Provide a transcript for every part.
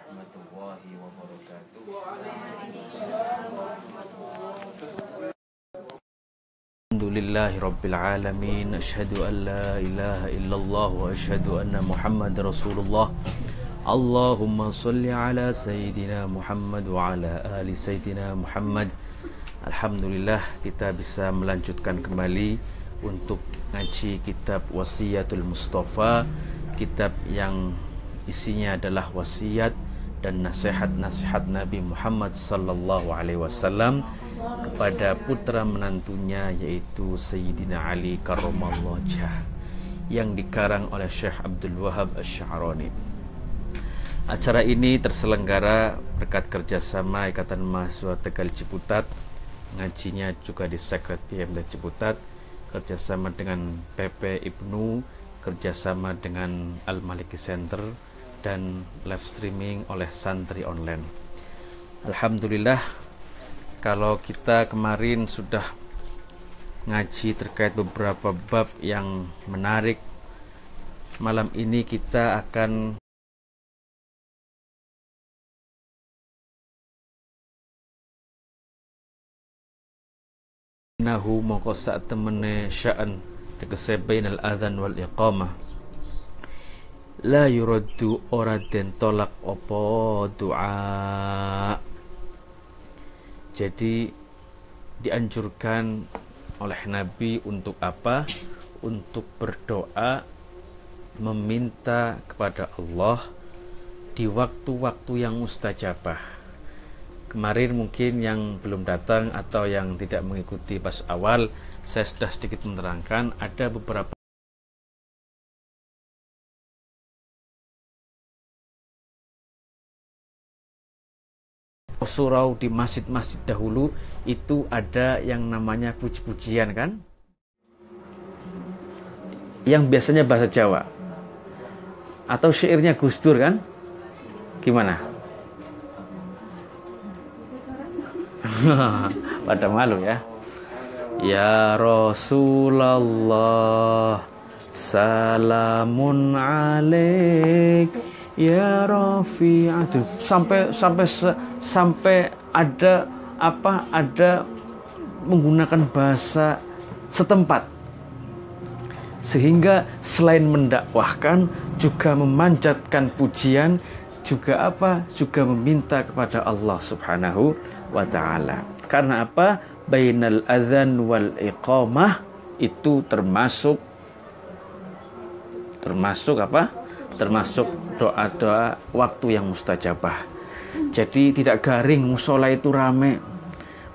warahmatullahi wabarakatuh. Alhamdulillahi rabbil alamin. Asyhadu an la ilaha illallah wa asyhadu anna Muhammad Rasulullah. Allahumma salli ala Sayyidina Muhammad wa ala ali Sayyidina Muhammad. Alhamdulillah kita bisa melanjutkan kembali untuk ngaji kitab Wasiyatul Mustafa, kitab yang isinya adalah wasiat dan nasihat-nasihat Nabi Muhammad sallallahu alaihi wasallam kepada putra menantunya yaitu Sayyidina Ali karramallahu wajhah, yang dikarang oleh Syekh Abdul Wahab Asy-Sya'rani. Acara ini terselenggara berkat kerjasama Ikatan Mahasiswa Tegal Ciputat, ngajinya juga di Sekret IMT Ciputat, kerjasama dengan PP Ibnu, kerjasama dengan Al-Maliki Center, dan live streaming oleh Santri Online. Alhamdulillah, kalau kita kemarin sudah ngaji terkait beberapa bab yang menarik, malam ini kita akan nahu mongko sak temene sya'an tegese bainal adzan wal iqamah la yuraddu ora den tolak opo doa. Jadi dianjurkan oleh Nabi untuk apa? Untuk berdoa meminta kepada Allah di waktu-waktu yang mustajabah. Kemarin mungkin yang belum datang atau yang tidak mengikuti pas awal, saya sudah sedikit menerangkan ada beberapa surau di masjid-masjid dahulu itu ada yang namanya puji-pujian kan, yang biasanya bahasa Jawa atau syairnya Gus Dur kan, gimana? Pada malu ya. Ya Rasulullah salamun alaik ya Rafi. Aduh, sampai ada apa? Ada menggunakan bahasa setempat, sehingga selain mendakwahkan juga memanjatkan pujian, juga apa? Juga meminta kepada Allah Subhanahu wa ta'ala. Karena apa? Bainal adzan wal iqamah itu termasuk apa? Termasuk doa-doa waktu yang mustajabah. Jadi tidak garing, musola itu rame,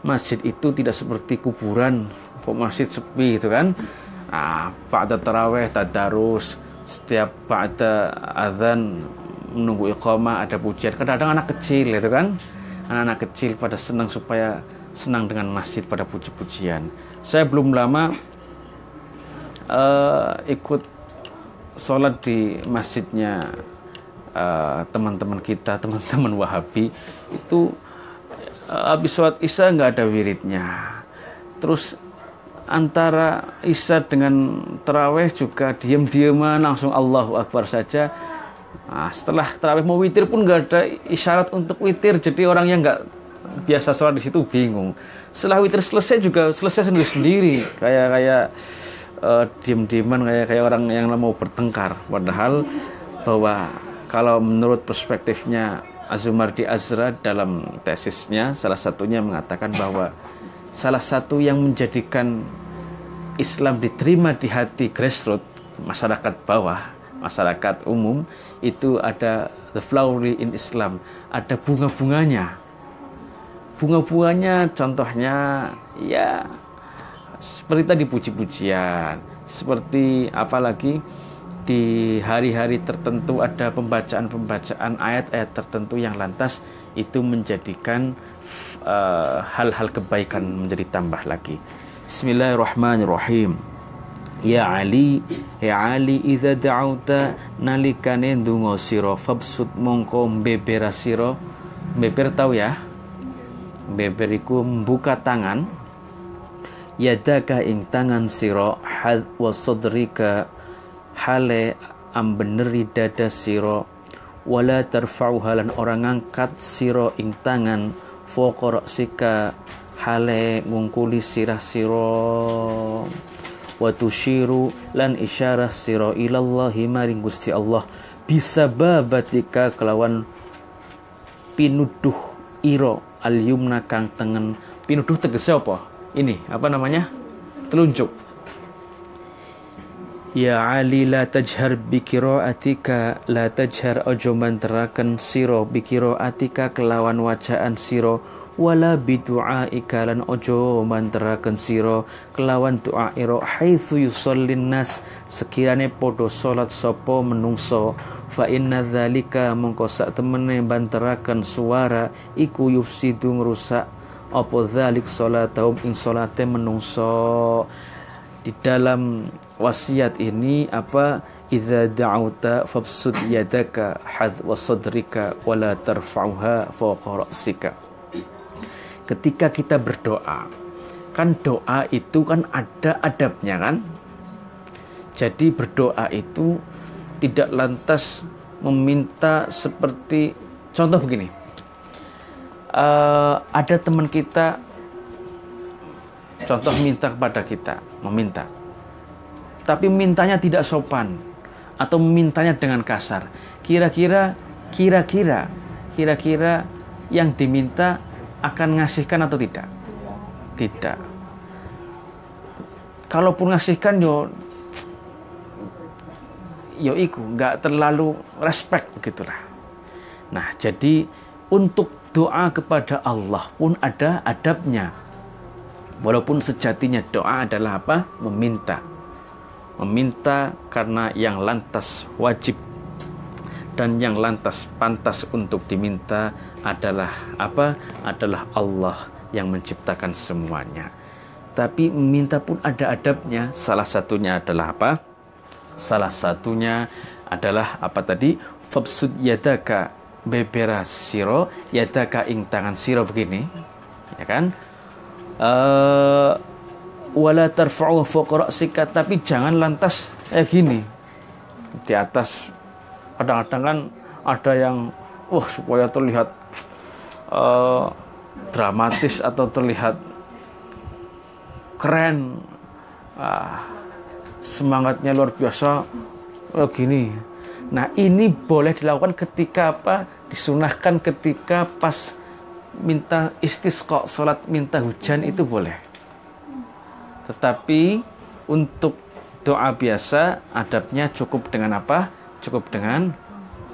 masjid itu tidak seperti kuburan, kok masjid sepi itu kan. Ba'da tarawih tadarus, setiap ba'da adzan menunggu iqamah ada pujian. Kadang-kadang anak kecil itu kan, anak-anak kecil pada senang, supaya senang dengan masjid pada puji-pujian. Saya belum lama ikut sholat di masjidnya teman-teman kita, teman-teman Wahabi itu, habis sholat Isya nggak ada wiridnya, terus antara Isya dengan Tarawih juga diam-diaman langsung Allahu Akbar saja. Setelah Tarawih mau witir pun nggak ada isyarat untuk witir, jadi orang yang nggak biasa sholat di situ bingung. Setelah witir selesai juga selesai sendiri-sendiri, kayak diam-diaman, kayak orang yang mau bertengkar. Padahal bahwa kalau menurut perspektifnya Azumardi Azra dalam tesisnya, salah satunya mengatakan bahwa salah satu yang menjadikan Islam diterima di hati grassroots, masyarakat bawah, masyarakat umum, itu ada the flowery in Islam, ada bunga-bunganya. Bunga-bunganya contohnya ya seperti tadi puji-pujian, seperti apalagi di hari-hari tertentu ada pembacaan-pembacaan ayat-ayat tertentu yang lantas itu menjadikan hal-hal kebaikan menjadi tambah lagi. Bismillahirrahmanirrahim. Ya Ali idza da'auta nalikane ndonga sira fabsut mongko mbebera sira. Beber tahu ya? Beber iku membuka tangan. Yadaka ing tangan sira wa sadrika hale ambeneri dada sira wala tarfa'uha lan orang ngangkat sira ing tangan fawqa ra'sika hale ngungkuli sirah sira wa tusyiru lan isyarah sira ilallahi maring Gusti Allah bisa babatika kelawan pinuduh ira al yumna kang tengen. Pinuduh tegese apa? Ini apa namanya? Telunjuk. Ya Ali la tajhar bi qiraatika, la tajhar ojo manteraken sira bi qiraatika kelawan wacaan sira, wala bi du'aika lan ojo manteraken sira kelawan doa ira haitsu yusallin nas sekirane padha salat sapa menungso. Fa inna dzalika mongko sak temene banteraken suara iku yufsidu ngrusak apa dzalik salatahum ing salate menungso. Di dalam wasiat ini apa, idza da'auta fabsud yadaka hadwa sadrika wala tarfa'uha fawqa ra'sika. Ketika kita berdoa, kan doa itu kan ada adabnya kan. Jadi berdoa itu tidak lantas meminta seperti contoh begini. Ada teman kita contoh minta kepada kita, meminta. Tapi mintanya tidak sopan atau mintanya dengan kasar. Kira-kira yang diminta akan ngasihkan atau tidak? Tidak. Kalaupun ngasihkan yo iku nggak terlalu respect begitulah. Nah, jadi untuk doa kepada Allah pun ada adabnya. Walaupun sejatinya doa adalah apa? Meminta karena yang lantas wajib dan yang lantas pantas untuk diminta adalah apa? Adalah Allah yang menciptakan semuanya. Tapi meminta pun ada adabnya. Salah satunya adalah apa? Salah satunya adalah apa tadi? Fabsud yadaka bebera siro yadaka ing tangan siro begini, ya kan? Wala tarfa'u fawqa ra'sika, tapi jangan lantas gini di atas. Kadang-kadang kan ada yang supaya terlihat dramatis atau terlihat keren, semangatnya luar biasa gini. Nah, ini boleh dilakukan ketika apa? Disunahkan ketika pas minta istisqa, salat minta hujan itu boleh. Tetapi untuk doa biasa adabnya cukup dengan apa? Cukup dengan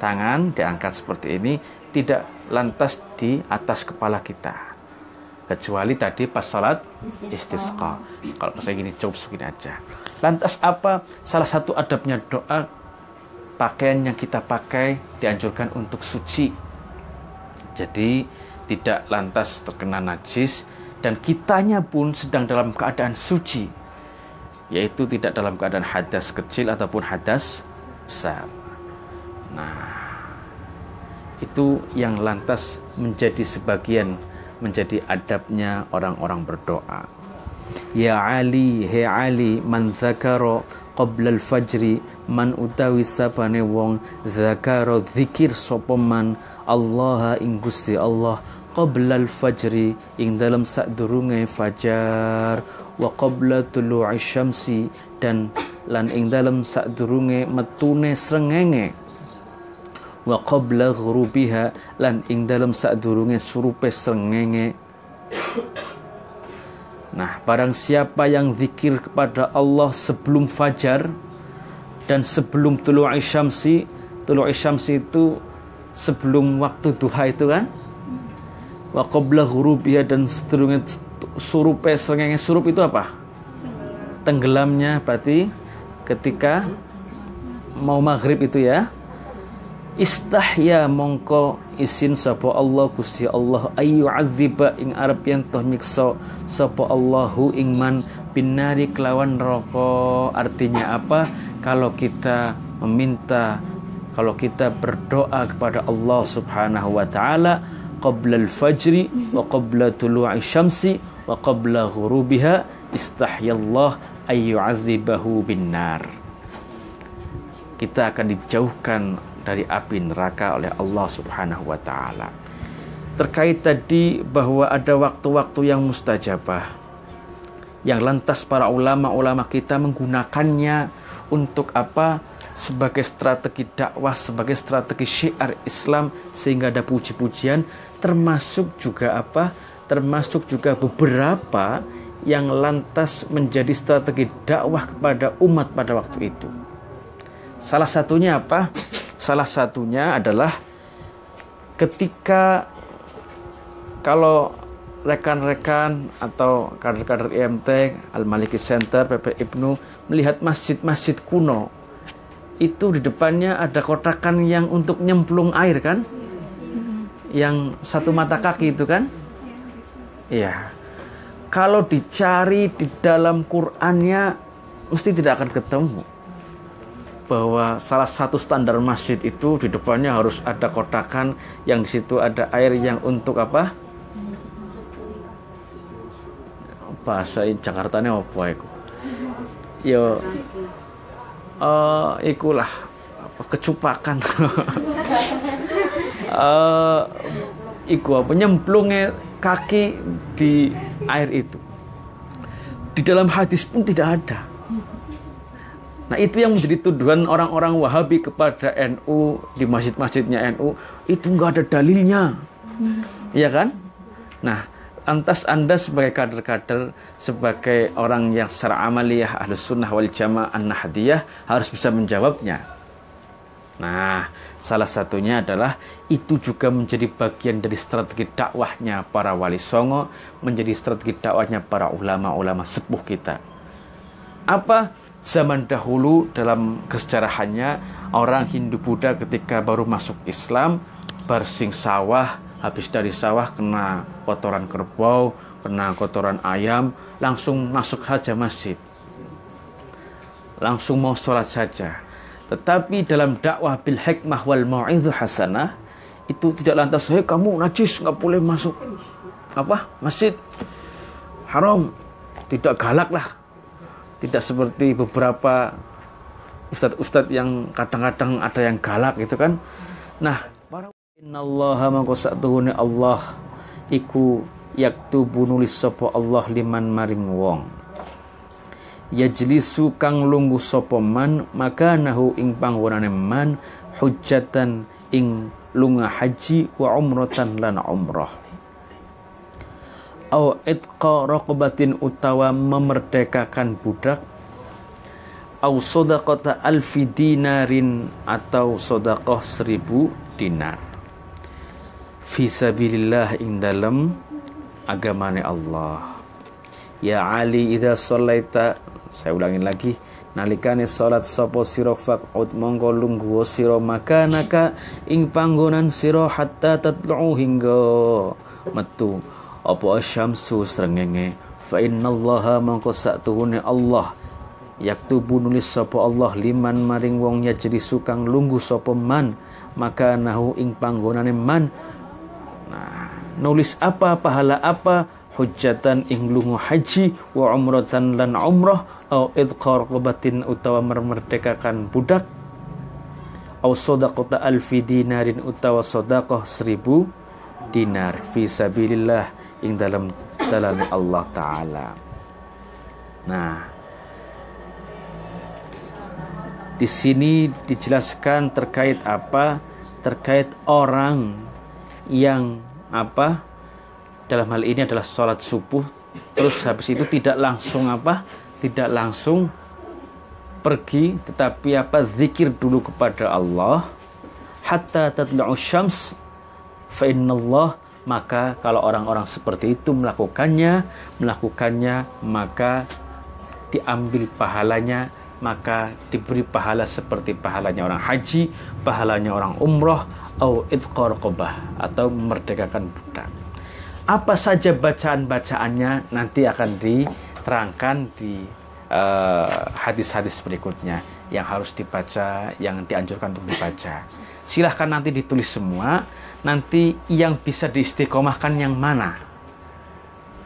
tangan diangkat seperti ini, tidak lantas di atas kepala kita. Kecuali tadi pas salat istisqa. Kalau saya gini cukup segini aja. Lantas apa? Salah satu adabnya doa, pakaian yang kita pakai dianjurkan untuk suci. Jadi tidak lantas terkena najis, dan kitanya pun sedang dalam keadaan suci, yaitu tidak dalam keadaan hadas kecil ataupun hadas besar. Nah, itu yang lantas menjadi sebagian, menjadi adabnya orang-orang berdoa. Ya Ali, he Ali, man zakaro qabla al-fajri, man utawi sapane wong zakaro zikir sapa man Allah ing Gusti Allah qabla al-fajri ing dalam sadurunge fajar, wa qabla tulu'i syamsi dan lan ing dalam sadurunge metune srengenge, wa qabla ghurubiha lan ing dalam sadurunge surupe srengenge. Nah, barang siapa yang zikir kepada Allah sebelum fajar dan sebelum tulu'i syamsi itu sebelum waktu duha itu kan, wa qabla ghurubiha dan sedurunge surupe srengenge. Surup itu apa? Tenggelamnya, berarti ketika mau maghrib itu ya. Istahya mongko isin sapa Allah Gusti Allah ayu aziba ing arep yen toh nyiksa sapa Allahu ing man binari kelawan neraka. Artinya apa? Kalau kita meminta, kalau kita berdoa kepada Allah Subhanahu wa taala qabla al-fajri wa qabla tulu'i syamsi wa qabla ghurubiha, istahyallah ayu azibahu binnar. Kita akan dijauhkan dari api neraka oleh Allah Subhanahu wa taala. Terkait tadi bahwa ada waktu-waktu yang mustajabah, yang lantas para ulama-ulama kita menggunakannya untuk apa? Sebagai strategi dakwah, sebagai strategi syiar Islam, sehingga ada puji-pujian, termasuk juga apa? Termasuk juga beberapa yang lantas menjadi strategi dakwah kepada umat pada waktu itu. Salah satunya apa? Salah satunya adalah ketika kalau rekan-rekan atau kader-kader IMT, Al-Maliki Center, PP Ibnu melihat masjid-masjid kuno, itu di depannya ada kotakan yang untuk nyemplung air kan? Yang satu mata kaki itu kan? Iya. Kalau dicari di dalam Qur'annya mesti tidak akan ketemu bahwa salah satu standar masjid itu di depannya harus ada kotakan yang di situ ada air yang untuk apa? Bahasa Jakartanya apa iku? Yo ikulah apa kecupakan. Iku apa nyemplungnya kaki di air itu. Di dalam hadis pun tidak ada. Nah, itu yang menjadi tuduhan orang-orang Wahabi kepada NU di masjid-masjidnya NU, itu nggak ada dalilnya. Iya kan? Nah, lantas Anda sebagai kader-kader, sebagai orang yang secara amaliyah Ahlus Sunnah wal Jamaah An-Nahdiyah harus bisa menjawabnya. Nah, salah satunya adalah itu juga menjadi bagian dari strategi dakwahnya para wali songo, menjadi strategi dakwahnya para ulama-ulama sepuh kita. Apa? Zaman dahulu dalam kesejarahannya, orang Hindu Buddha ketika baru masuk Islam, bersing sawah, habis dari sawah kena kotoran kerbau, kena kotoran ayam, langsung masuk saja masjid, langsung mau sholat saja. Tetapi dalam dakwah bil hikmah wal mau'izah hasanah, itu tidak lantas, "Hei kamu najis, nggak boleh masuk apa masjid, haram." Tidak galak lah, tidak seperti beberapa ustadz-ustadz yang kadang-kadang ada yang galak gitu kan. Nah, para innallaha mangkosatuhune Allah iku yaktubu nulis sapa Allah liman maring wong yajlisu kang lungguh sapa man makanahu ing panggonane man hujjatan ing lunga haji wa umratan lan umrah au itqa raqabatin utawa memerdekakan budak au sodaqata alfi dinarin atau sodaqah 1000 dinar fisabilillah ing dalem agamane Allah. Ya Ali idza shallaita, saya ulangin lagi, nalikane salat sapa sira faqud mongko lungguh sira makanaka ing panggonan sira hatta tatlu'u hingga metu apa asyamsu srengenge fa innallaha mongko satuhune Allah yaktubu nulis sapa Allah liman maring wong jadi sukang lungguh sapa man maka nahu ing panggonane man. Nah, nulis apa pahala apa hujjatan ing lungu haji wa umratan lan umrah au idqar qabatin utawa memerdekakan budak au sadaqata alfi dinarin utawa sedekah 1000 dinar fi sabilillah ing dalam Allah taala. Nah, di sini dijelaskan terkait apa? Terkait orang yang apa? Dalam hal ini adalah sholat subuh, terus habis itu tidak langsung apa? Tidak langsung pergi, tetapi apa? Zikir dulu kepada Allah. Hatta tatlu'u syams fa innallah, maka kalau orang-orang seperti itu melakukannya, maka diambil pahalanya, maka diberi pahala seperti pahalanya orang haji, pahalanya orang umroh, au idqar qobah, atau memerdekakan budak. Apa saja bacaan-bacaannya nanti akan diterangkan di hadis-hadis berikutnya yang harus dibaca, yang dianjurkan untuk dibaca. Silahkan nanti ditulis semua, nanti yang bisa diistiqomahkan yang mana.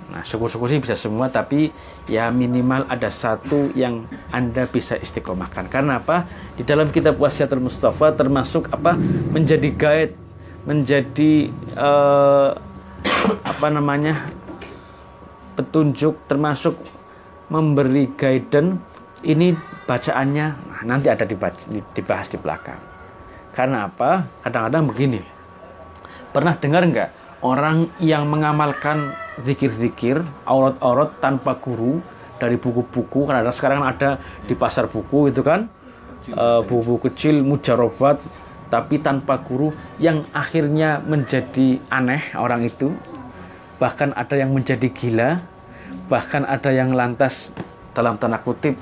Nah, syukur-syukur sih bisa semua, tapi ya minimal ada satu yang Anda bisa istiqomahkan. Karena apa? Di dalam kitab Wasiatul Mustafa termasuk apa? Menjadi guide, menjadi petunjuk, termasuk memberi guidance. Ini bacaannya nanti ada dibahas di belakang. Karena apa? Kadang-kadang begini. Pernah dengar nggak orang yang mengamalkan zikir-zikir, aurat-aurat tanpa guru dari buku-buku? Karena sekarang ada di pasar buku itu kan, buku-buku kecil, mujarobat, tapi tanpa guru, yang akhirnya menjadi aneh orang itu. Bahkan ada yang menjadi gila, bahkan ada yang lantas dalam tanda kutip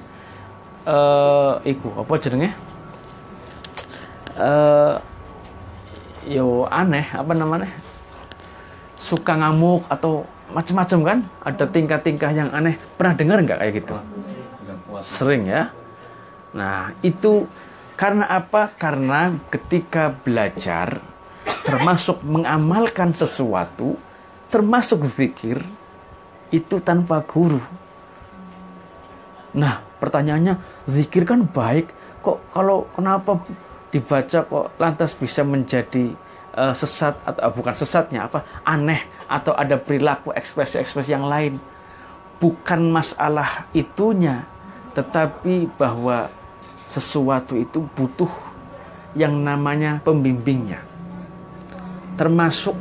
aneh, suka ngamuk atau macam-macam kan, ada tingkah-tingkah yang aneh. Pernah dengar nggak kayak gitu? Sering ya. Nah, itu karena apa? Karena ketika belajar, termasuk mengamalkan sesuatu, termasuk zikir, itu tanpa guru. Nah, pertanyaannya, zikir kan baik, kok kenapa dibaca kok lantas bisa menjadi sesat, atau bukan sesatnya apa, aneh, atau ada perilaku ekspresi-ekspresi yang lain? Bukan masalah itunya, tetapi bahwa sesuatu itu butuh yang namanya pembimbingnya. Termasuk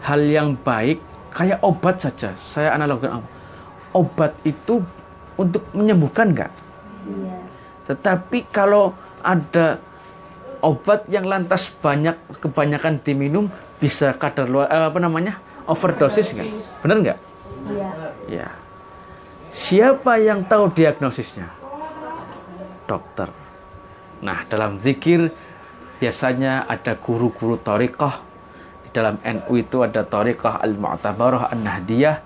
hal yang baik kayak obat saja. Saya analogikan obat itu untuk menyembuhkan enggak? Iya. Tetapi kalau ada obat yang lantas kebanyakan diminum, bisa kadar overdosis enggak? Benar enggak? Iya. Ya. Siapa yang tahu diagnosisnya? Dokter. Nah, dalam zikir biasanya ada guru-guru thariqah. Di dalam NU itu ada thariqah Al-Mu'tabarah An-Nahdiyah,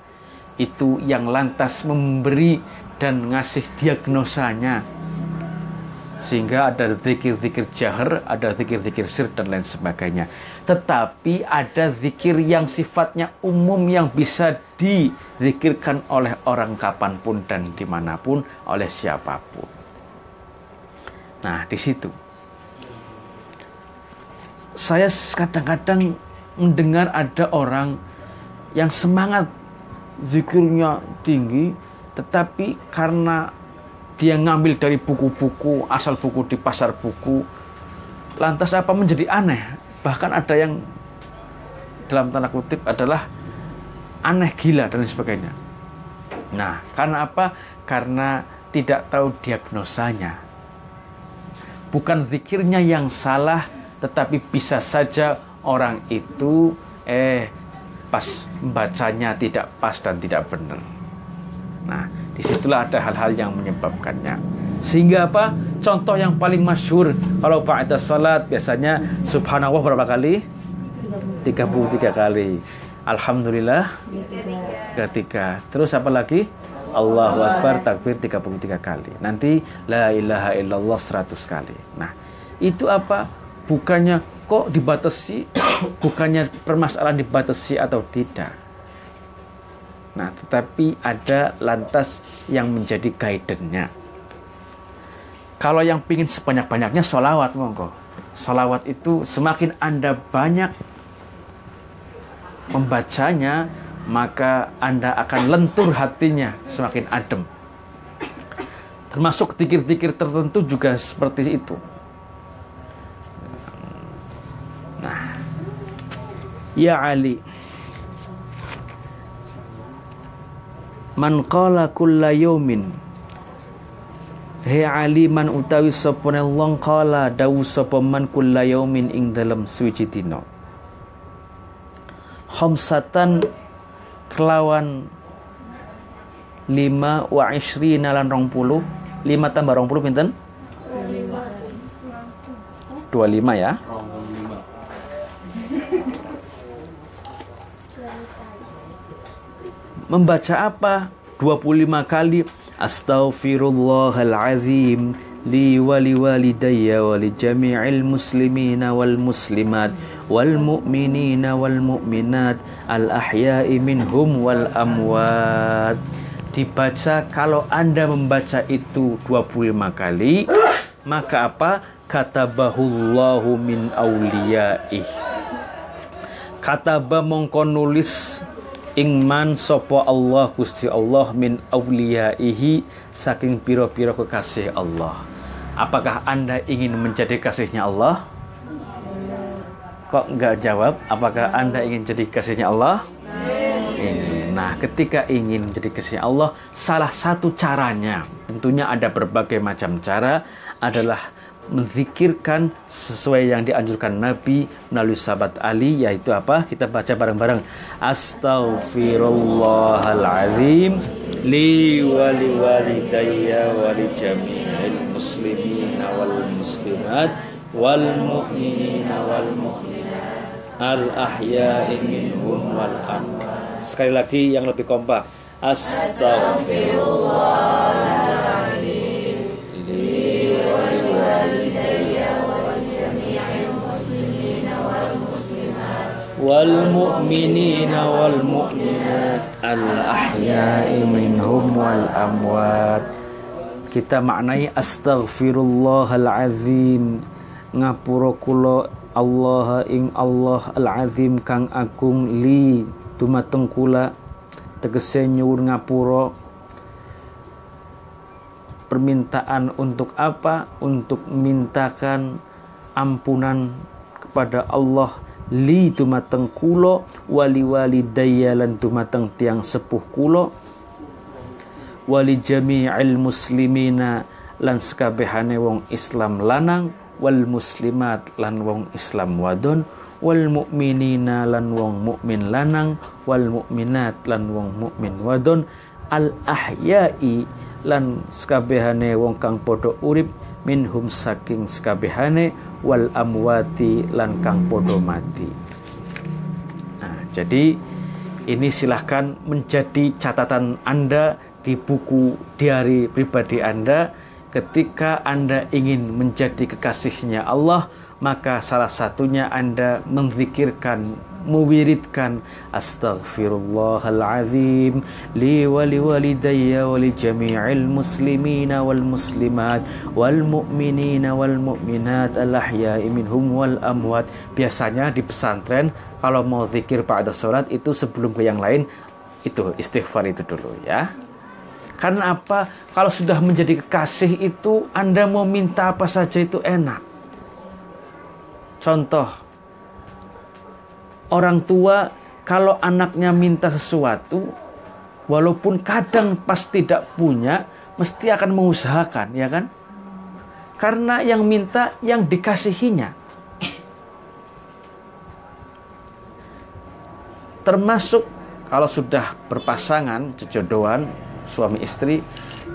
itu yang lantas memberi dan ngasih diagnosanya. Sehingga ada zikir-zikir jahar, ada zikir-zikir sir, dan lain sebagainya. Tetapi ada zikir yang sifatnya umum, yang bisa dizikirkan oleh orang kapanpun dan dimanapun, oleh siapapun. Nah, di situ saya kadang-kadang mendengar ada orang yang semangat zikirnya tinggi, tetapi karena dia ngambil dari buku-buku, asal buku di pasar buku, lantas apa menjadi aneh. Bahkan ada yang dalam tanda kutip adalah aneh, gila, dan sebagainya. Nah, karena apa? Karena tidak tahu diagnosanya. Bukan zikirnya yang salah, tetapi bisa saja orang itu pas membacanya tidak pas dan tidak benar. Nah, disitulah ada hal-hal yang menyebabkannya. Sehingga apa? Contoh yang paling masyhur, kalau ba'da salat biasanya subhanallah berapa kali? 33 kali. Alhamdulillah 33. Terus apa lagi? Allahu Akbar, takbir 33 kali. Nanti la ilaha illallah 100 kali. Nah, itu apa? Bukannya kok dibatasi, bukannya permasalahan dibatasi atau tidak. Nah, tetapi ada lantas yang menjadi guidance-nya. Kalau yang pingin sebanyak-banyaknya sholawat, monggo. Sholawat itu semakin Anda banyak membacanya, maka Anda akan lentur hatinya, semakin adem. Termasuk zikir-zikir tertentu juga seperti itu. Nah, ya Ali, man qala kulla yaumin, he Ali man utawi sapa wong qala dawu sapa man kulla yaumin ing dalem suci dina, khamsatan kelawan 5 wa 20 lan 20, 5 tambah 20 pinten? 25 ya. Membaca apa? 25 kali astaghfirullahalazim li waliwalidayya wa li jami'il muslimina wal muslimat wal mu'minina wal mu'minat al ahya'i minhum wal amwat. Dibaca, kalau Anda membaca itu 25 kali, maka apa? Katabahullahu min awliyaih. Kataba mongko nulis ingman sopo Allah Gusti Allah min awliyaihi, saking piro-piro kekasih Allah. Apakah Anda ingin menjadi kasihnya Allah? Kok enggak jawab? Apakah Anda ingin jadi kasihnya Allah? Nah, ketika ingin menjadi kasihnya Allah, salah satu caranya, tentunya ada berbagai macam cara, adalah menzikirkan sesuai yang dianjurkan Nabi melalui sahabat Ali, yaitu apa? Kita baca bareng-bareng. Astaghfirullahalazim li wali walidayya wa li jami'il muslimina wal muslimat wal mu'minina wal mu'minat al ahya'i minhum wal amwat. Sekali lagi yang lebih kompak. Astaghfirullahaladzim li walidayya wa jami'il muslimina wal muslimat wal mu'minina wal mu'minat al ahya'i minhum wal amwat. Kita maknai astaghfirullahalazim, ngapura kula Allah ing Allah al-azim kang agung, li dumateng kula, tegese nyuwun ngapura. Permintaan untuk apa? Untuk mintakan ampunan kepada Allah, li dumateng kula, wali walidayya lan dumateng tiang sepuh kula, wali jami'il muslimina lan sekabehane wong Islam lanang, wal muslimat lan wong Islam wadon, wal mu'minina lan wong mukmin lanang, wal mu'minat lan wong mukmin wadon, al ahya'i lan sekabehane wong kang padha urip, minhum saking sekabehane, wal amwati lan kang padha mati. Nah, jadi ini silahkan menjadi catatan Anda di buku diari pribadi Anda. Ketika Anda ingin menjadi kekasihnya Allah, maka salah satunya Anda menzikirkan, mewiridkan astaghfirullahalazim li wali walidayya wa li jami'il muslimina wal muslimat wal mu'minina wal mu'minat al ahya'i minhum wal amwat. Biasanya di pesantren kalau mau zikir pada sholat itu sebelum ke yang lain, itu istighfar itu dulu ya. Karena apa? Kalau sudah menjadi kekasih itu, Anda mau minta apa saja itu enak. Contoh, orang tua kalau anaknya minta sesuatu, walaupun kadang pas tidak punya, mesti akan mengusahakan, ya kan? Karena yang minta yang dikasihinya. Termasuk kalau sudah berpasangan, jodohan, suami istri,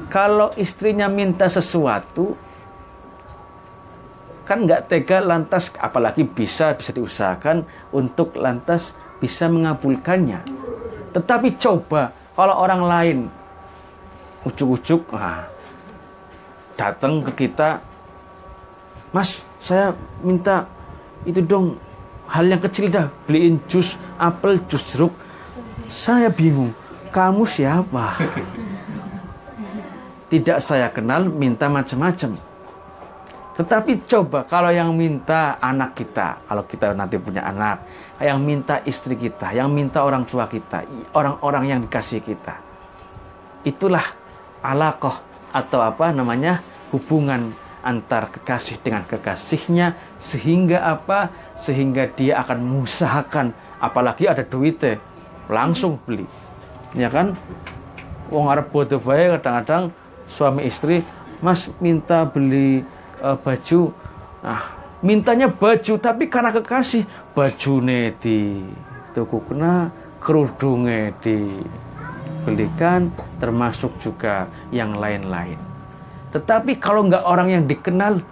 kalau istrinya minta sesuatu, kan nggak tega lantas, apalagi bisa diusahakan untuk lantas bisa mengabulkannya. Tetapi coba kalau orang lain ujuk-ujuk datang ke kita, Mas, saya minta itu dong, hal yang kecil dah, beliin jus apel, jus jeruk. Saya bingung, kamu siapa? Tidak saya kenal, minta macam-macam. Tetapi coba kalau yang minta anak kita, kalau kita nanti punya anak, yang minta istri kita, yang minta orang tua kita, orang-orang yang dikasih kita, itulah alaqah atau apa namanya, hubungan antar kekasih dengan kekasihnya, sehingga apa? Sehingga dia akan mengusahakan, apalagi ada duitnya, langsung beli. Ya kan? Wong arep bodo bae kadang-kadang suami istri, Mas minta beli baju. Nah, mintanya baju, tapi karena kekasih, bajune di tuku kena, kerudungnya dibelikan, termasuk juga yang lain-lain. Tetapi kalau nggak orang yang dikenal,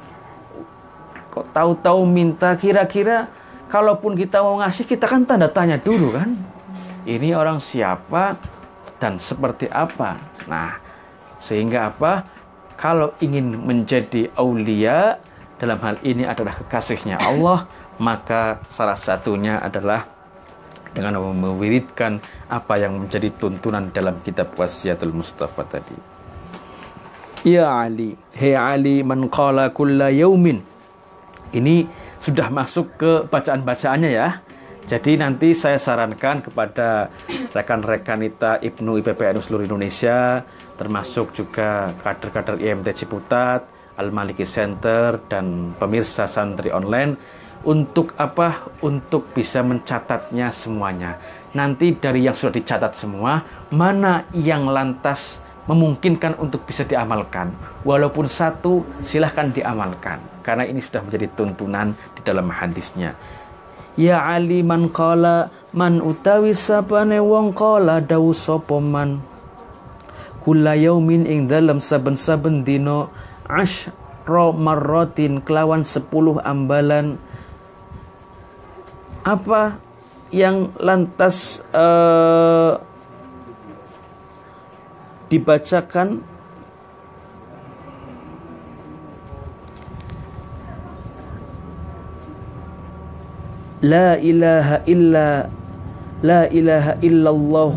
kok tahu-tahu minta, kira-kira kalaupun kita mau ngasih, kita kan tanda tanya dulu kan. Ini orang siapa dan seperti apa. Nah, sehingga apa? kalau ingin menjadi aulia, dalam hal ini adalah kekasihnya Allah, maka salah satunya adalah dengan mewiridkan apa yang menjadi tuntunan dalam kitab Wasiyatul Mustafa tadi. Ya Ali, hei Ali, man qala kulla yaumin. Ini sudah masuk ke bacaan-bacaannya ya. Jadi nanti saya sarankan kepada rekan-rekan kita Ibnu IPPNU seluruh Indonesia, termasuk juga kader-kader IMT Ciputat, Al-Maliki Center, dan pemirsa santri online, untuk apa? Untuk bisa mencatatnya semuanya. Nanti dari yang sudah dicatat semua, mana yang lantas memungkinkan untuk bisa diamalkan. Walaupun satu, silahkan diamalkan. Karena ini sudah menjadi tuntunan di dalam hadisnya. Ya Ali, man qala, man utawi sapane wong qala dawu sapa man kula yaumin ing dalem saben-saben dina asyra marratin kelawan 10 ambalan. Apa yang lantas dibacakan? La ilaha illallah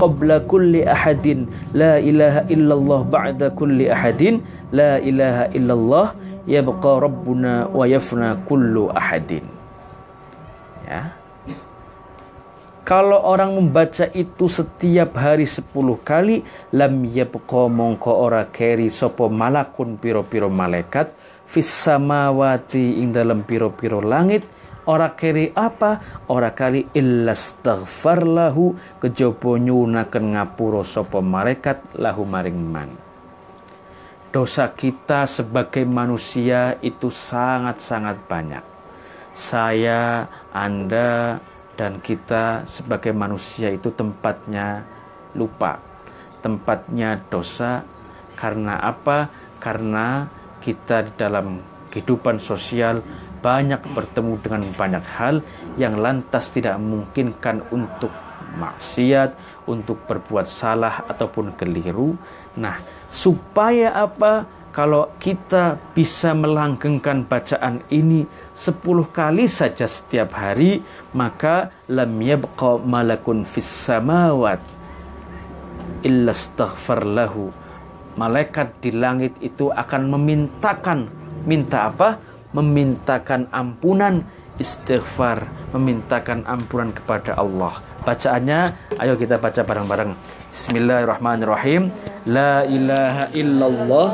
qabla kulli ahadin, la ilaha illallah ba'da kulli ahadin, la ilaha illallah yabqa rabbuna wa yafna kullu ahadin. Ya. Kalau orang membaca itu setiap hari 10 kali, lam yabqa mongko ora keri sapa malakun piro-piro malaikat fis samawati ing dalam piro-piro langit. Ora keri apa? Ora kali illa astaghfar lahu, kejaba nyuwunaken ngapura sapa malaikat lahu maring man. Dosa kita sebagai manusia itu sangat-sangat banyak. Saya, Anda, dan kita sebagai manusia itu tempatnya lupa, tempatnya dosa. Karena apa? Karena kita di dalam kehidupan sosial banyak bertemu dengan banyak hal yang lantas tidak memungkinkan untuk maksiat, untuk berbuat salah ataupun keliru. Nah, supaya apa? Kalau kita bisa melanggengkan bacaan ini 10 kali saja setiap hari, maka lam yabqa malakun fis samawat illa astaghfar lahu. Malaikat di langit itu akan minta apa? Memintakan ampunan, istighfar, memintakan ampunan kepada Allah. Bacaannya, ayo kita baca bareng-bareng. Bismillahirrahmanirrahim. La ilaha illallah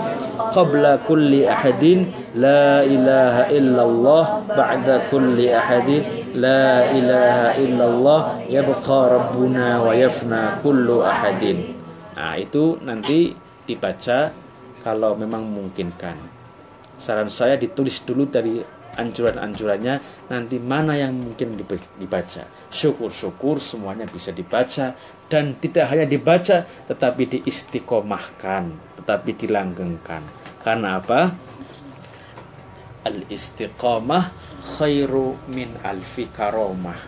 qabla kulli ahadin, la ilaha illallah ba'da kulli ahadin, la ilaha illallah yabqa rabbuna wa yafna kullu ahadin. Nah, itu nanti dibaca kalau memang memungkinkan. Saran saya ditulis dulu dari anjuran-anjurannya, nanti mana yang mungkin dibaca. Syukur-syukur semuanya bisa dibaca, dan tidak hanya dibaca tetapi diistiqomahkan, tetapi dilanggengkan. Karena apa? Al-istiqomah khairu min alfi karomah.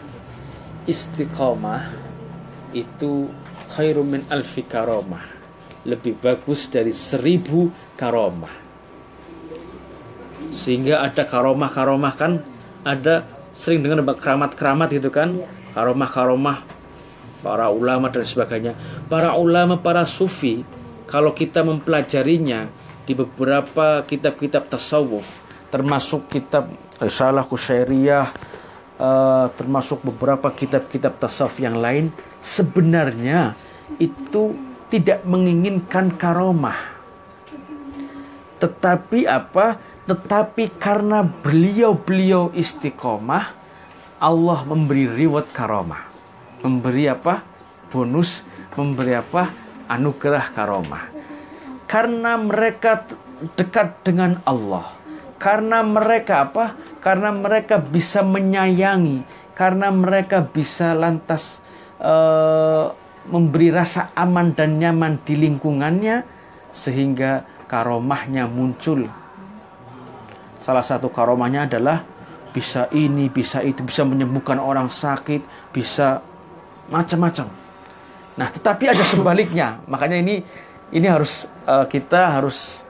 Istiqomah itu khairu min alfi karomah, lebih bagus dari 1000 karomah. Sehingga ada karomah-karomah, kan ada sering dengar keramat-keramat gitu kan, karomah-karomah para ulama dan sebagainya. Para ulama, para sufi, kalau kita mempelajarinya di beberapa kitab-kitab tasawuf, termasuk kitab Risalah Kusyairiyah, termasuk beberapa kitab-kitab tasawuf yang lain, sebenarnya itu tidak menginginkan karomah. Tetapi apa? Tetapi karena beliau istiqomah, Allah memberi reward karomah, memberi apa? Bonus, memberi apa? Anugerah karomah. Karena mereka dekat dengan Allah, karena mereka apa? Karena mereka bisa menyayangi, karena mereka bisa lantas memberi rasa aman dan nyaman di lingkungannya, sehingga karomahnya muncul. Salah satu karomahnya adalah bisa ini, bisa itu, bisa menyembuhkan orang sakit, bisa macam-macam. Nah, tetapi ada sebaliknya. Makanya ini harus kita harus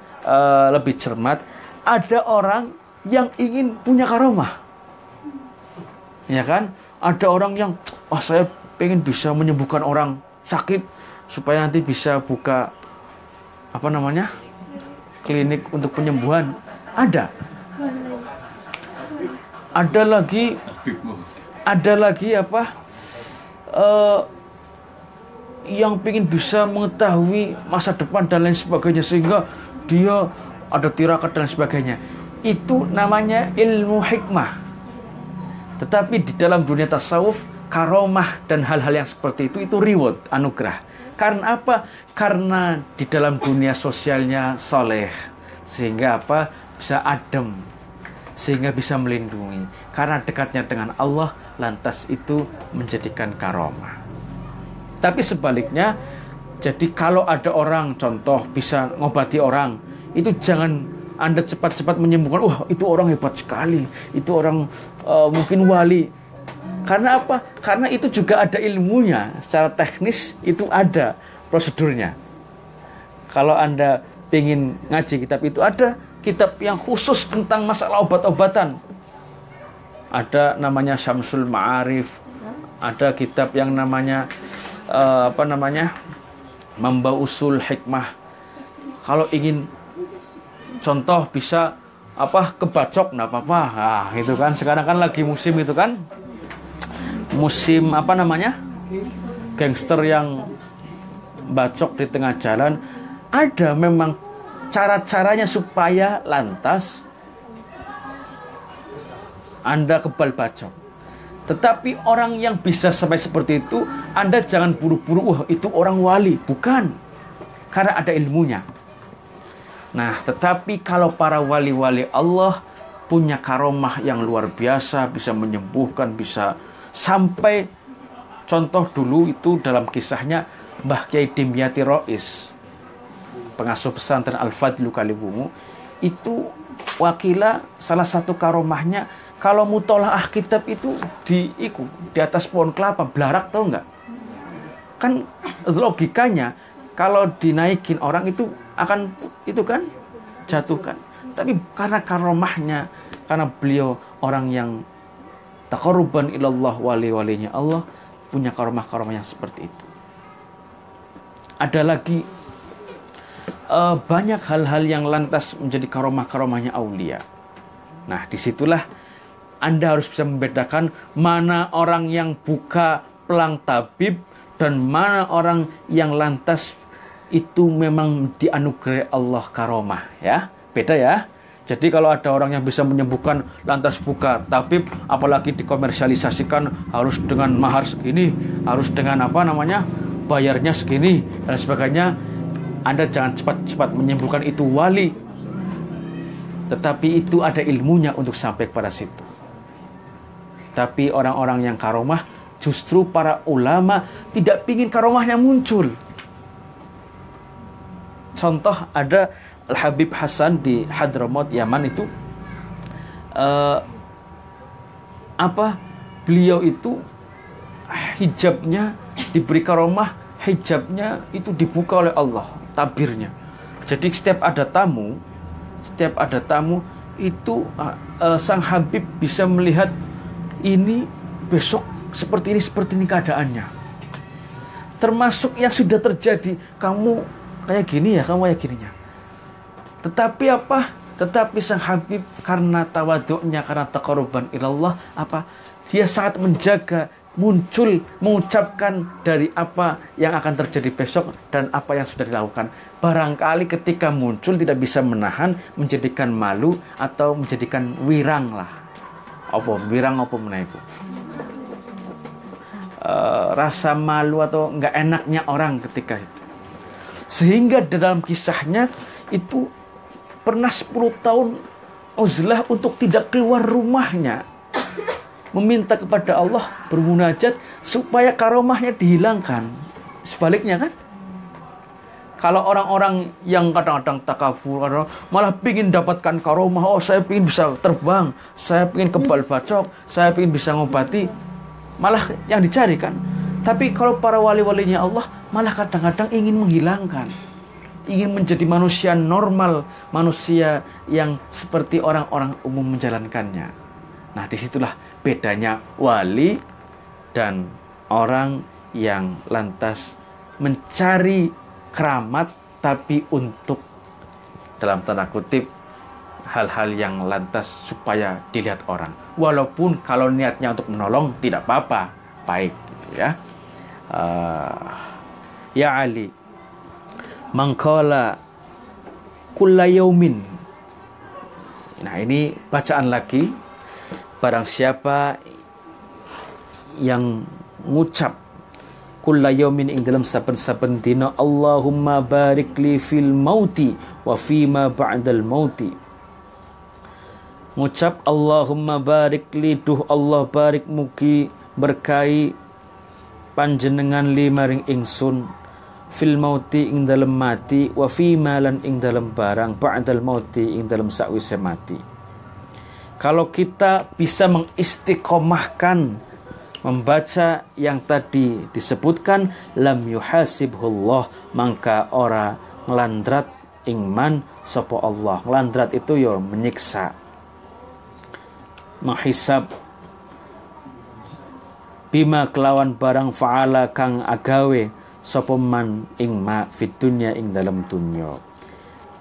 lebih cermat, ada orang yang ingin punya karomah. Ya kan? Ada orang yang, saya pengen bisa menyembuhkan orang sakit supaya nanti bisa buka klinik untuk penyembuhan. Ada lagi yang pengen bisa mengetahui masa depan dan lain sebagainya, sehingga dia ada tirakat dan sebagainya. Itu namanya ilmu hikmah. Tetapi di dalam dunia tasawuf, karomah dan hal-hal yang seperti itu reward, anugerah. Karena apa? Karena di dalam dunia sosialnya soleh, sehingga bisa adem, sehingga bisa melindungi. Karena dekatnya dengan Allah, lantas itu menjadikan karomah. Tapi sebaliknya, jadi kalau ada orang, contoh bisa ngobati orang, itu jangan Anda cepat-cepat menyembuhkan, itu orang hebat sekali, itu orang mungkin wali. Karena apa? Karena itu juga ada ilmunya, secara teknis itu ada prosedurnya. Kalau Anda ingin ngaji kitab itu, ada kitab yang khusus tentang masalah obat-obatan. Ada namanya Syamsul Ma'arif, ada kitab yang namanya Mamba Usul Hikmah. Kalau ingin contoh bisa kebacok, nggak apa-apa. Itu kan sekarang kan lagi musim itu kan, musim gangster yang bacok di tengah jalan. Ada memang cara-caranya supaya lantas Anda kebal bacok. Tetapi orang yang bisa sampai seperti itu, Anda jangan buru-buru, itu orang wali. Bukan. Karena ada ilmunya. Nah, tetapi kalau para wali-wali Allah punya karomah yang luar biasa, bisa menyembuhkan, bisa sampai, contoh dulu itu dalam kisahnya Mbah Kiai Dimyati Rois, pengasuh pesantren Al-Fadlu Kaliwungu, itu wakila salah satu karomahnya, kalau mutolaah kitab itu di atas pohon kelapa, belarak, tahu nggak? Kan logikanya kalau dinaikin orang itu akan jatuhkan. Tapi karena karomahnya, karena beliau orang yang taqarruban ilallah, wali-walinya Allah, punya karomah-karomah yang seperti itu. Ada lagi banyak hal-hal yang lantas menjadi karomah-karomahnya aulia. Nah, disitulah Anda harus bisa membedakan mana orang yang buka pelang tabib dan mana orang yang lantas itu memang dianugerahi Allah karomah, ya. Beda ya. Jadi kalau ada orang yang bisa menyembuhkan lantas buka tabib, apalagi dikomersialisasikan harus dengan mahar segini, harus dengan bayarnya segini dan sebagainya, Anda jangan cepat-cepat menyembuhkan itu wali. Tetapi itu ada ilmunya untuk sampai kepada situ. Tapi orang-orang yang karomah, justru para ulama tidak ingin karomahnya muncul. Contoh ada Al-Habib Hasan di Hadramaut, Yaman itu. Beliau itu hijabnya diberi karomah, hijabnya itu dibuka oleh Allah, tabirnya. Jadi setiap ada tamu itu sang Habib bisa melihat ini besok seperti ini keadaannya. Termasuk yang sudah terjadi, kamu kayak gini ya, kamu kayak gininya. Tetapi sang Habib karena tawaduknya, karena taqarruban ilallah, dia sangat menjaga muncul, mengucapkan dari apa yang akan terjadi besok dan apa yang sudah dilakukan. Barangkali ketika muncul tidak bisa menahan, menjadikan malu atau menjadikan wirang lah. Wirang apa menaik? Rasa malu atau nggak enaknya orang ketika itu. Sehingga dalam kisahnya itu pernah 10 tahun uzlah untuk tidak keluar rumahnya, meminta kepada Allah, bermunajat supaya karomahnya dihilangkan. Sebaliknya kan, kalau orang-orang yang kadang-kadang takabur, malah ingin dapatkan karomah, saya ingin bisa terbang, saya ingin kebal bacok, saya ingin bisa ngobati, malah yang dicari kan. Tapi kalau para wali-walinya Allah malah kadang-kadang ingin menghilangkan, ingin menjadi manusia normal, manusia yang seperti orang-orang umum menjalankannya. Nah, disitulah bedanya wali dan orang yang lantas mencari keramat tapi untuk, dalam tanda kutip, hal-hal yang lantas supaya dilihat orang. Walaupun kalau niatnya untuk menolong tidak apa-apa, baik gitu ya. Ya Ali, mangkala kulla yaumin. Nah, ini bacaan lagi. Barang siapa yang ngucap kulla yaumin ing dalam saben-saben dina, Allahumma barik li fil mauti wa fima ba'dal mauti. Ngucap Allahumma barik li, duh Allah barik mugi berkahi panjenengan li maring ingsun, fil mauti ing dalam mati, wa fima lan ing dalam barang ba'dal mauti ing dalam sakwise mati. Kalau kita bisa mengistiqomahkan membaca yang tadi disebutkan, lam yuhasibhullah, maka ora ngelandrat ingman sapa Allah. Ngelandrat itu ya menyiksa, menghisab, bima kelawan barang fa'ala kang agawe sapa man ing ma fid dunya ing dalam dunya.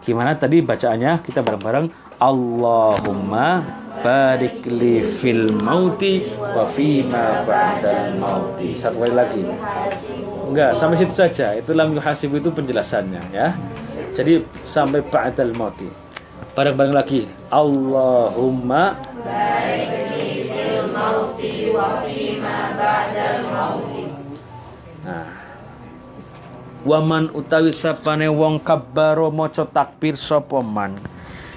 Gimana tadi bacaannya? Kita bareng-bareng. Allahumma barik li fil mauti wa fima ba'dal mauti. Satu kali lagi. Enggak, sampai situ saja. Itu lam yuhasib itu penjelasannya ya. Jadi sampai ba'dal mauti. Bareng-bareng lagi. Allahumma barik li fil mauti wa fima ba'dal mauti. Nah, waman utawi sapane wong kabbaro maca takbir sapa man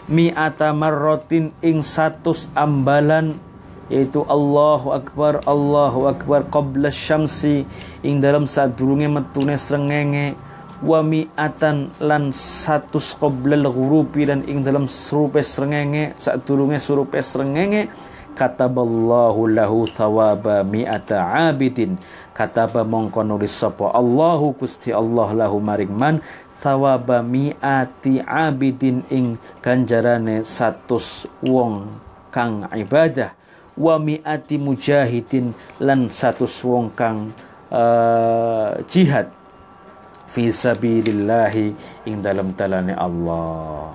mi'ata marratin ing 100 ambalan, yaitu Allahu Akbar qabla syamsi ing dalam sadurunge metune srengenge, wa mi'atan lan 100 qoblal ghurubi dan ing dalam surupe srengenge sadurunge surupe srengenge, kataballahu lahu thawaba mi'ata abidin, kataba mongko nulis sapa Allahu Gusti Allah lahu maring man thawaba mi'ati abidin ing ganjarane 100 wong kang ibadah, wa mi'ati mujahidin lan 100 wong kang jihad fi sabilillahi ing dalam talane Allah.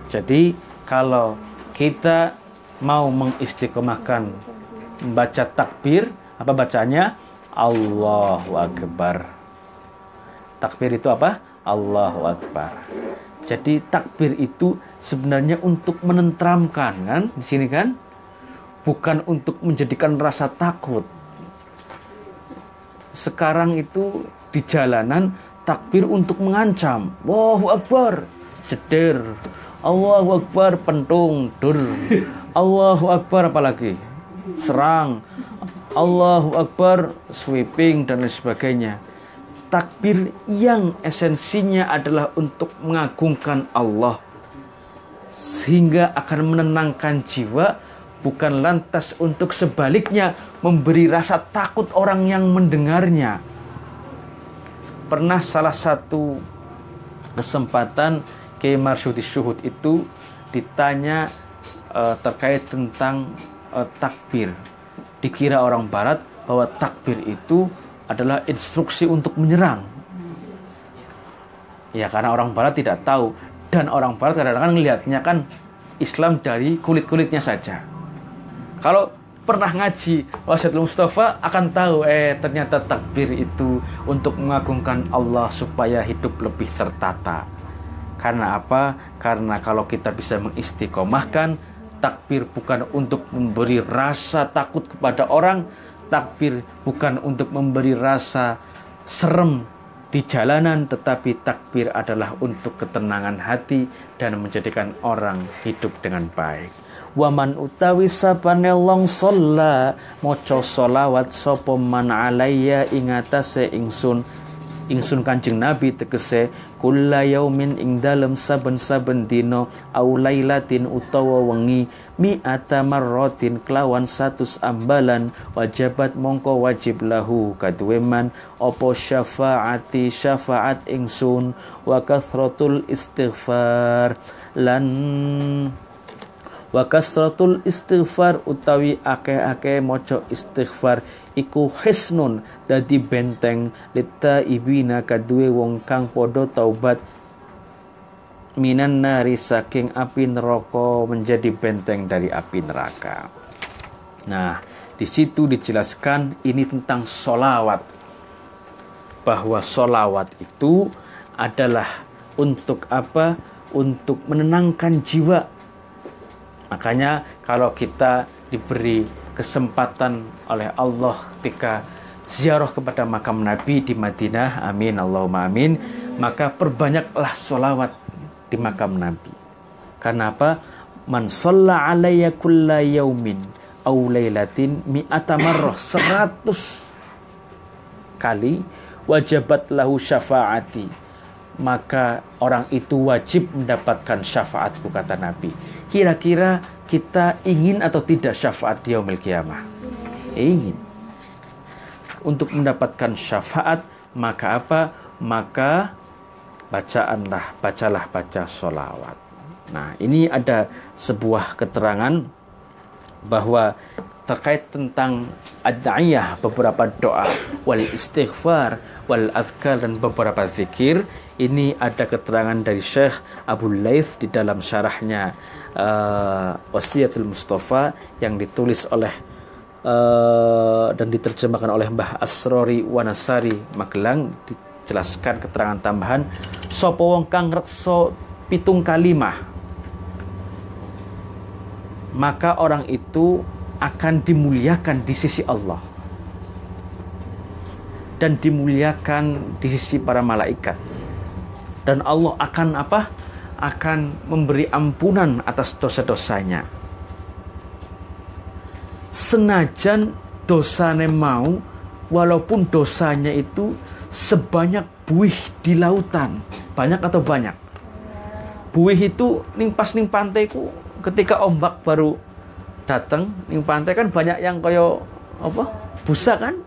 Jadi kalau kita mau mengistiqomahkan membaca takbir, apa bacanya? Allahu Akbar. Takbir itu apa? Allahu Akbar. Jadi takbir itu sebenarnya untuk menenteramkan, kan? Di sini kan? Bukan untuk menjadikan rasa takut. Sekarang itu di jalanan takbir untuk mengancam. Allahu Akbar, jeder. Allahu Akbar, pentung, dur. Allahu Akbar apalagi? Serang. Allahu Akbar, sweeping dan lain sebagainya. Takbir yang esensinya adalah untuk mengagungkan Allah sehingga akan menenangkan jiwa, bukan lantas untuk sebaliknya memberi rasa takut orang yang mendengarnya. Pernah salah satu kesempatan Kiai Marsudi Syuhud itu ditanya terkait tentang takbir. Dikira orang barat bahwa takbir itu adalah instruksi untuk menyerang. Ya, karena orang barat tidak tahu. Dan orang barat kadang-kadang melihatnya kan Islam dari kulit-kulitnya saja. Kalau pernah ngaji Wasidul Mustafa akan tahu ternyata takbir itu untuk mengagungkan Allah supaya hidup lebih tertata. Karena apa? Karena kalau kita bisa mengistiqomahkan, takbir bukan untuk memberi rasa takut kepada orang, takbir bukan untuk memberi rasa serem di jalanan, tetapi takbir adalah untuk ketenangan hati dan menjadikan orang hidup dengan baik. Waman utawi sapane long sholla maca sholawat sapa man alayya ing atase ingsun ingsun Kanjeng Nabi tegese kulla yaumin ing dalem saben-saben dina au lailatin utawa wengi mi'ata marratin kelawan 100 ambalan wajabat mongko wajib lahu kaduwe man apa syafaati syafaat ingsun wa kathratul istighfar lan wa kasratul istighfar utawi akeh-akeh maca istighfar iku hisnun dadi benteng lita ibina kaduwe wong kang padha taubat minan nari saking api neraka menjadi benteng dari api neraka. Nah, di situ dijelaskan ini tentang sholawat, bahwa sholawat itu adalah untuk apa? Untuk menenangkan jiwa. Makanya kalau kita diberi kesempatan oleh Allah ketika ziarah kepada makam Nabi di Madinah, amin Allahumma amin, maka perbanyaklah sholawat di makam Nabi. Karena apa? Man shalla alayya kulla yaumin aw lailatin mi'ata marrah, 100 kali wajabat lahu syafaati, maka orang itu wajib mendapatkan syafaatku, kata Nabi. Kira-kira kita ingin atau tidak syafaat di yaumil qiyamah? Ingin. Untuk mendapatkan syafaat, maka apa? Maka bacalah sholawat. Nah, ini ada sebuah keterangan bahwa terkait tentang ad-da'iyah, beberapa doa, wal istighfar, wal azkar, dan beberapa zikir. Ini ada keterangan dari Syekh Abu Laith di dalam syarahnya Wasiyatul Mustafa yang ditulis oleh dan diterjemahkan oleh Mbah Asrori Wanasari Magelang. Dijelaskan keterangan tambahan, sapa wong kang reksa 7 kalimah, maka orang itu akan dimuliakan di sisi Allah dan dimuliakan di sisi para malaikat, dan Allah akan apa? Akan memberi ampunan atas dosa-dosanya. Senajan dosanya mau, walaupun dosanya itu sebanyak buih di lautan. Banyak atau banyak? Buih itu pas ning pantai ku, ketika ombak baru datang ning pantai kan banyak yang kaya apa? Busa kan?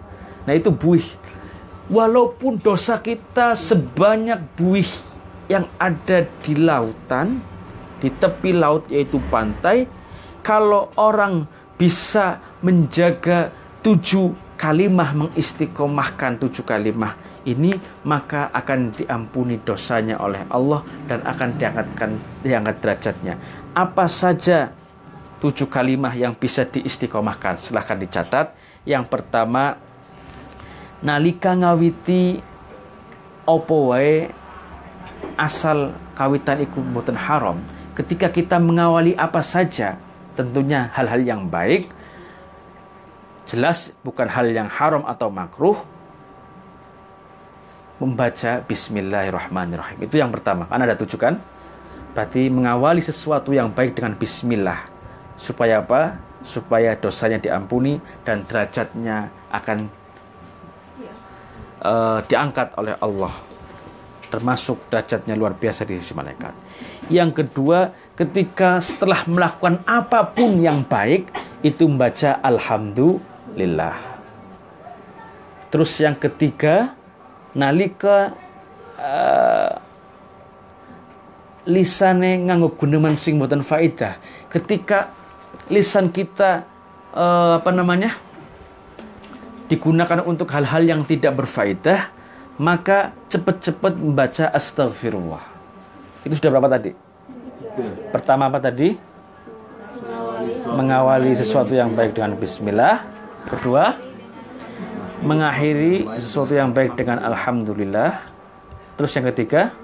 Nah, itu buih. Walaupun dosa kita sebanyak buih yang ada di lautan, di tepi laut yaitu pantai, kalau orang bisa menjaga 7 kalimah, mengistiqomahkan 7 kalimah ini, maka akan diampuni dosanya oleh Allah dan akan diangkat derajatnya. Apa saja 7 kalimah yang bisa diistiqomahkan? Silahkan dicatat. Yang pertama, nalika ngawiti opo wae asal kawitan iku mboten haram. Ketika kita mengawali apa saja, tentunya hal-hal yang baik, jelas bukan hal yang haram atau makruh, membaca bismillahirrahmanirrahim. Itu yang pertama. Kan ada 7 kan? Berarti mengawali sesuatu yang baik dengan bismillah. Supaya apa? Supaya dosanya diampuni dan derajatnya akan diangkat oleh Allah, termasuk derajatnya luar biasa di sisi malaikat. Yang kedua, ketika setelah melakukan apapun yang baik, itu membaca alhamdulillah. Terus yang ketiga, nalika lisane nganggo guneman sing boten faedah. Ketika lisan kita digunakan untuk hal-hal yang tidak berfaedah, maka cepat-cepat membaca astaghfirullah. Itu sudah berapa tadi? Pertama apa tadi? Mengawali sesuatu yang baik dengan bismillah. Kedua, mengakhiri sesuatu yang baik dengan alhamdulillah. Terus yang ketiga,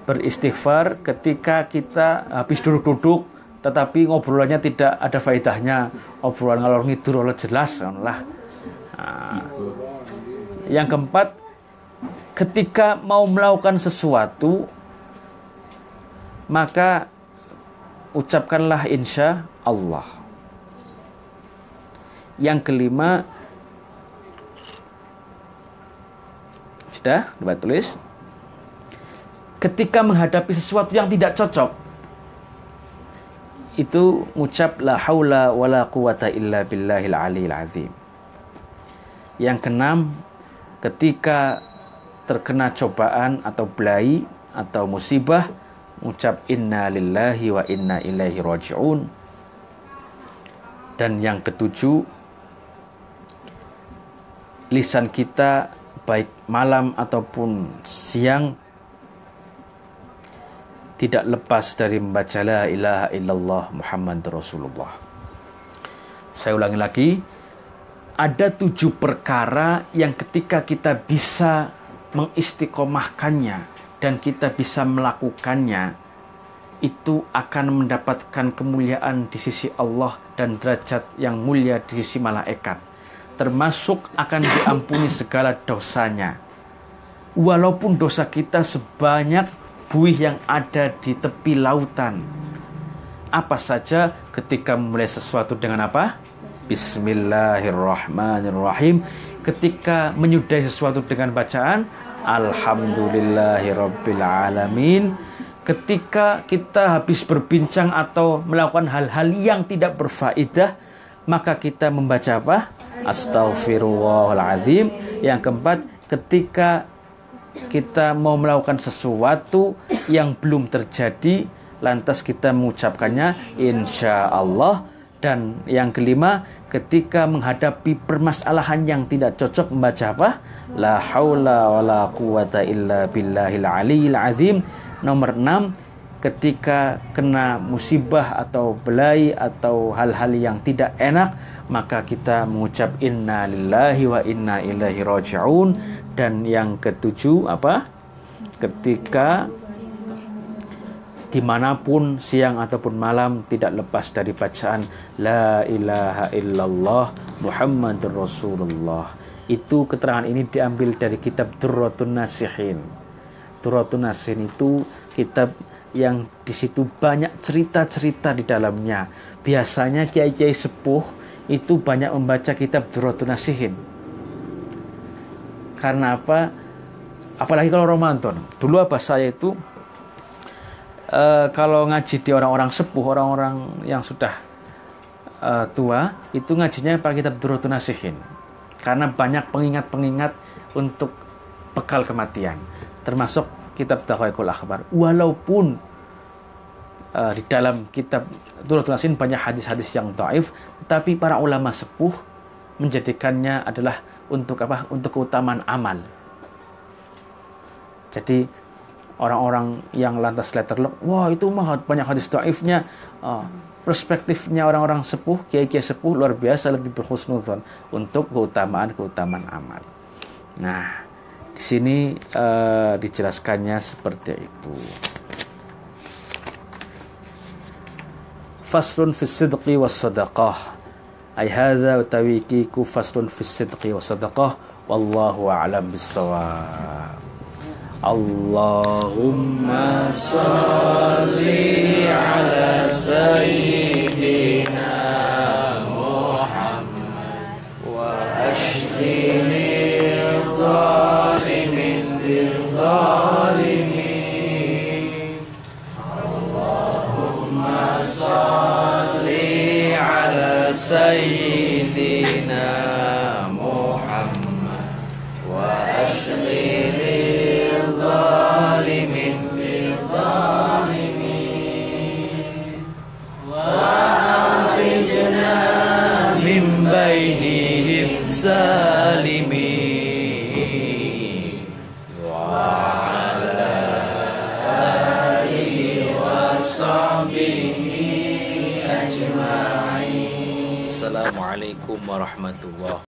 beristighfar ketika kita habis duduk-duduk tetapi ngobrolannya tidak ada faedahnya, obrolan ngalor ngidul ora jelas lah. Nah, yang keempat, ketika mau melakukan sesuatu maka ucapkanlah insya Allah. Yang kelima, Sudah, coba tulis. Ketika menghadapi sesuatu yang tidak cocok, itu ngucap la haula wala quwata illa billahil aliyil azim. Yang keenam, ketika terkena cobaan atau belai atau musibah, ucap inna lillahi wa inna ilaihi raji'un. Dan yang ketujuh, lisan kita baik malam ataupun siang tidak lepas dari membaca la ilaha illallah Muhammadur Rasulullah. Saya ulangi lagi, ada 7 perkara yang ketika kita bisa mengistiqomahkannya dan kita bisa melakukannya, itu akan mendapatkan kemuliaan di sisi Allah dan derajat yang mulia di sisi malaikat. Termasuk akan diampuni segala dosanya. Walaupun dosa kita sebanyak buih yang ada di tepi lautan. Apa saja ketika memulai sesuatu dengan apa? Bismillahirrahmanirrahim. Ketika menyudahi sesuatu dengan bacaan Alhamdulillahirabbil alamin. Ketika kita habis berbincang atau melakukan hal-hal yang tidak berfaedah, maka kita membaca apa? Astaghfirullahaladzim. Yang keempat, ketika kita mau melakukan sesuatu yang belum terjadi, lantas kita mengucapkannya insya Allah. Dan yang kelima, ketika menghadapi permasalahan yang tidak cocok, membaca apa? La haula wala quwata illa billahil aliyil azim. Nomor 6, ketika kena musibah atau belai atau hal-hal yang tidak enak, maka kita mengucap inna lillahi wa inna ilaihi raji'un. Dan yang ketujuh apa? Ketika dimanapun siang ataupun malam tidak lepas dari bacaan la ilaha illallah Muhammadur Rasulullah. Itu keterangan ini diambil dari kitab Durratun Nasihin. Durratun Nasihin itu kitab yang di situ banyak cerita-cerita di dalamnya. Biasanya kiai-kiai sepuh itu banyak membaca kitab Durratun Nasihin. Karena apa? Apalagi kalau Ramadan. Dulu apa saya itu kalau ngaji di orang-orang sepuh, orang-orang yang sudah tua, itu ngajinya pakai kitab Durratun Nasihin. Karena banyak pengingat-pengingat untuk bekal kematian. Termasuk kitab Daqaiqul Akhbar. Walaupun di dalam kitab Durratun Nasihin banyak hadis-hadis yang dhaif, tetapi para ulama sepuh menjadikannya adalah untuk apa? Untuk keutamaan amal. Jadi orang-orang yang lantas letterlock, wah itu mah banyak hadis dhaifnya. Perspektifnya orang-orang sepuh, kiai-kiai sepuh luar biasa, lebih berhusnudzon untuk keutamaan amal. Nah, di sini dijelaskannya seperti itu. Faslun fis sidqi was sadaqah. Ay hadza utawikiku faslun fis sidqi was sadaqah. Wallahu a'lam bis-shawab. Allahumma shalli ala sayyidina Muhammad wa ashfini dhalimin lidh-dhalimin. Allahumma shalli ala sayyidina Muhammad wa ashfini bainihim salimin wa ala alihi wa sahbihi ajma'in. Assalamualaikum warahmatullahi